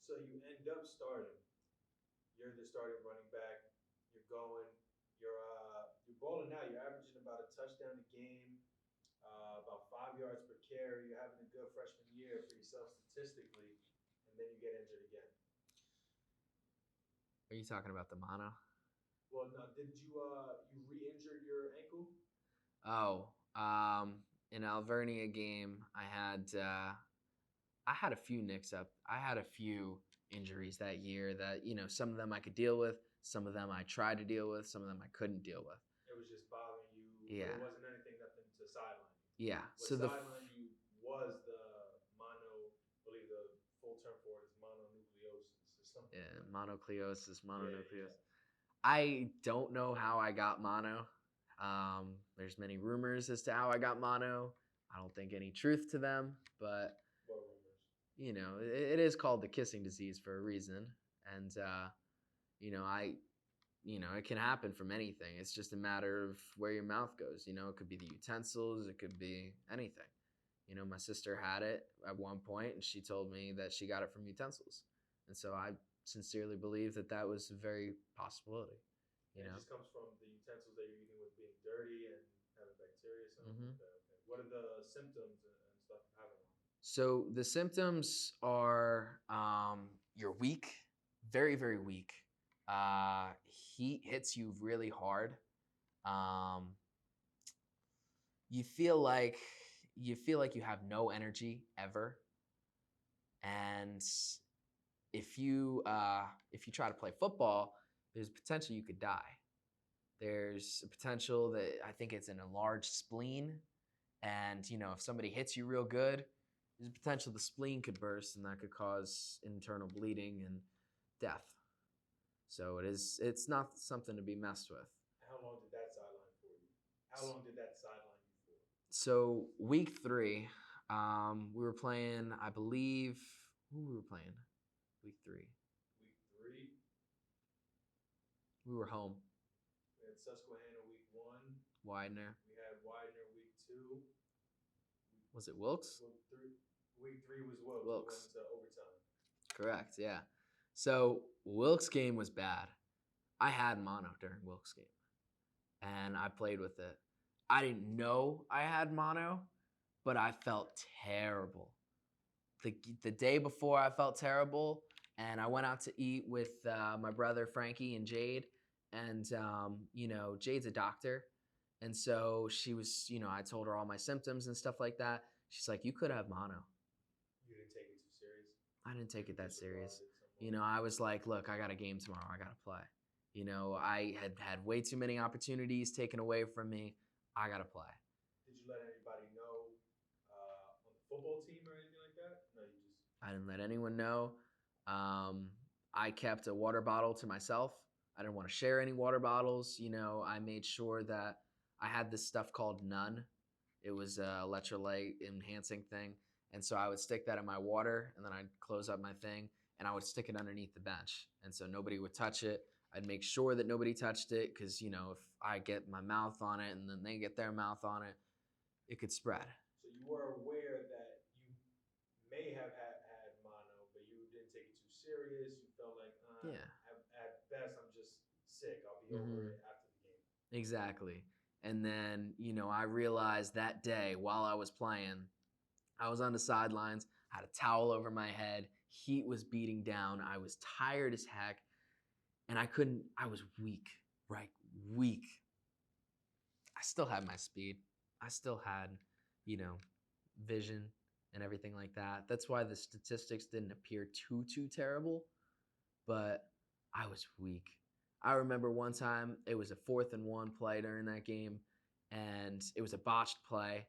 So you end up starting. You're the starting running back. You're going. You're balling out. You're averaging about a touchdown a game, about 5 yards per carry. You're having a good freshman year for yourself statistically, and then you get injured again. Are you talking about the mono? Well, now, did you re-injured your ankle? Oh, in Alvernia game, I had a few nicks up. I had a few injuries that year that some of them I could deal with, some of them I tried to deal with, some of them I couldn't deal with. It was just bothering you, but Yeah, it wasn't anything, nothing to sideline you. yeah. What sidelined you was the mono. I believe the full term for it is mononucleosis or something Yeah, like that. mononucleosis, Yeah, mononucleosis. yeah. I don't know how I got mono. There's many rumors as to how I got mono. I don't think any truth to them, but What rumors? it is called the kissing disease for a reason, and I it can happen from anything. It's just a matter of where your mouth goes. It could be the utensils, it could be anything. My sister had it at one point, and she told me that she got it from utensils, and so I sincerely believe that that was a very possibility. You And it know. just comes from the utensils that you're eating with being dirty and having bacteria or something. Mm-hmm. Okay, okay. What are the symptoms and stuff of having one? So the symptoms are you're weak, very very weak. Heat hits you really hard. Um, you feel like you have no energy ever, and if you try to play football, there's potential you could die. There's a potential that I think it's an enlarged spleen, and if somebody hits you real good, there's a potential the spleen could burst, and that could cause internal bleeding and death. So it's not something to be messed with. How long did that sideline for you? How long did that sideline you for? So week 3, we were playing. I believe who we were playing. Week 3, Week three, we were home. we had Susquehanna week one. Widener. We had Widener week two. Was it Wilkes? Week three, week three was Wilkes. We went Wilkes. into overtime. Correct. Yeah. So Wilkes game was bad. I had mono during Wilkes game, and I played with it. I didn't know I had mono, but I felt terrible. The day before, I felt terrible, and I went out to eat with my brother Frankie and Jade, and Jade's a doctor, and so she was, I told her all my symptoms and stuff like that. She's like, "You could have mono." You didn't take it too serious. I didn't take You it that serious. disregarded it somewhat. I was like, "Look, I got a game tomorrow. I got to play." I had way too many opportunities taken away from me. I got to play. Did you let anybody know on the football team or anything like that? No, you just. I didn't let anyone know. Um, I kept a water bottle to myself. I didn't want to share any water bottles. I made sure that I had this stuff called None. It was a electrolyte enhancing thing. And so I would stick that in my water, and then I'd close up my thing, and I would stick it underneath the bench. And so nobody would touch it. I'd make sure that nobody touched it because, if I get my mouth on it and then they get their mouth on it, it could spread. So you were aware that you may have had mono, but you didn't take it too serious. You felt like, Yeah. at best, I'm just sick. I'll be over Mm-hmm. it after the game. Exactly. And then, I realized that day while I was playing, I was on the sidelines, I had a towel over my head, heat was beating down, I was tired as heck, and I was weak, right? Weak. I still had my speed. I still had, you know, vision and everything like that. That's why the statistics didn't appear too terrible, but I was weak. I remember one time it was a 4th and 1 play during that game, and it was a botched play.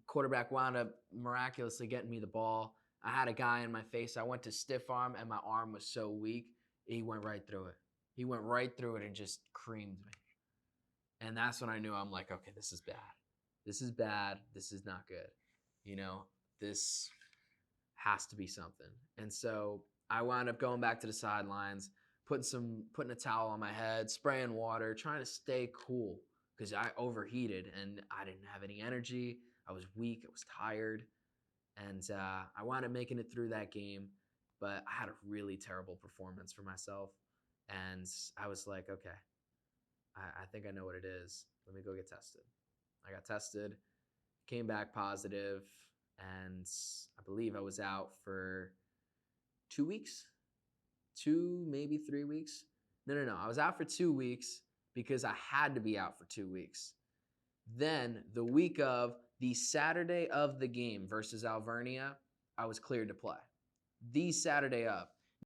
Quarterback wound up miraculously getting me the ball. I had a guy in my face. I went to stiff arm, and my arm was so weak, he went right through it. He went right through it and just creamed me. And that's when I knew I'm like, okay, this is bad. This is bad. This is not good. This has to be something. And so I wound up going back to the sidelines, putting a towel on my head, spraying water, trying to stay cool because I overheated and I didn't have any energy. I was weak. I was tired, and I wound up making it through that game. but I had a really terrible performance for myself. And I was like, okay, I think I know what it is. Let me go get tested. I got tested, came back positive, and I believe I was out for 2 weeks, maybe 3 weeks. No. I was out for 2 weeks because I had to be out for 2 weeks. Then the week of the Saturday of the game versus Alvernia, I was cleared to play. The Saturday of.